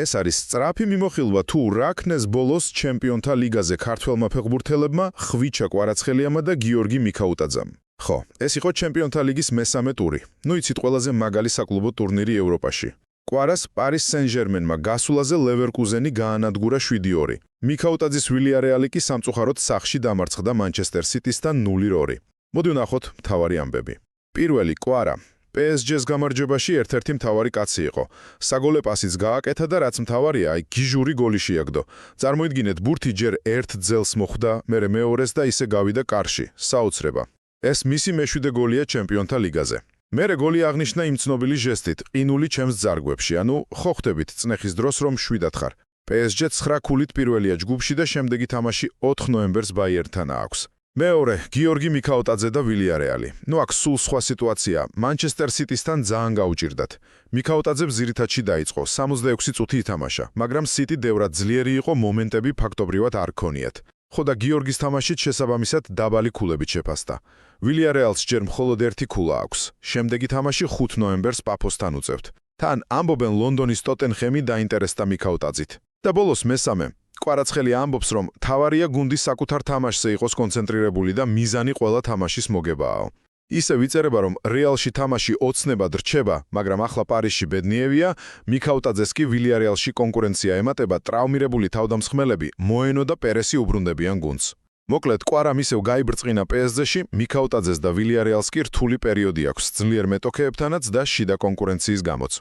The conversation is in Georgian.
ეს არის სწრაფი მიმოხილვა თუ რა ქნეს ბოლოს ჩემპიონთა ლიგაზე ქართველმა ფეხბურთელებმა ხვიჩა კვარაცხელიამა და გიორგი მიქაუტაძემ. ხო, ეს იყო ჩემპიონთა ლიგის მესამე ტური. ნუ იცით ყველაზე მაგალი საკლუბო ტურნირი ევროპაში. კვარას პარის სენ-ჟერმენმა გასულაზე ლევერკუზენი გაანადგურა 7-2. მიქაუტაძის ვილიარეალი კი სამწუხაროდ სახლში დამარცხდა მანჩესტერ სიტისთან 0-2. მოდი ვნახოთ მთავარი ამბები. პირველი, კვარა. PSG-ს გამარჯვებაში ერთ-ერთი მთავარი კაცი იყო. საგოლე პასიც გააკეთა და რაც მთავარია, გიჟური გოლი შეაგდო. წარმოიდგინეთ, ბურთი ჯერ ერთ ძელს მოხვდა, მერე მეორეს და ისე გავიდა კარში. საოცრება. ეს მისი მეშვიდე გოლია ჩემპიონთა ლიგაზე. მერე გოლი აღნიშნა იმ ცნობილი ჟესტით, ყინული ჩემს ძარღვებში, ანუ ხო ხვდებით წნეხის დროს რომ 7 ხარ. PSG 9 ქულით პირველია ჯგუფში და შემდეგი თამაში 4 ნოემბერს ბაიერნთან აქვს. მეორე, გიორგი მიქაუტაძე და ვილიარეალი. ნუ აქ სულ სხვა სიტუაცია. მანჩესტერ სიტისთან ძალიან გაუჭირდათ. მიქაუტაძემ ძირითადში დაიწყო, 66 წუთი ითამაშა, მაგრამ სიტი დევრად ძლიერი იყო, მომენტები ფაქტობრივად არ ქონიათ. ხო და გიორგის თამაშით შესაბამისად დაბალი ქულებით შეფასდა. ვილიარეალს ჯერ მხოლოდ 1 ქულა აქვს. შემდეგი თამაში 5 ნოემბერს პაფოსთან უწევთ. თან ამბობენ ლონდონის ტოტენჰემი დაინტერესდა მიქაუტაძით. და ბოლოს მესამე. კვარაცხელი ამბობს, რომ თავარია გუნდის საკუთარ თამაშზე იყოს კონცენტრირებული და მიზანი ყველა თამაშის მოგებაა. ისე ვიწერება, რომ რეალში თამაში ოცნებად რჩება, მაგრამ ახლა პარიზში ბედნიევია, მიქაუტაძეს კი ვილიარეალში კონკურენცია ემატება, ტრავმირებული თავდამსხმელები მოენო და პერესი უბრუნდებიან გუნდს. მოკლედ, კვარამ ისევ გაიბრწყინა PSG-ში, მიქაუტაძეს და ვილიარეალს კი რთული პერიოდი აქვს ძლიერ მეტოქეებთანაც და შიდა კონკურენციის გამოც.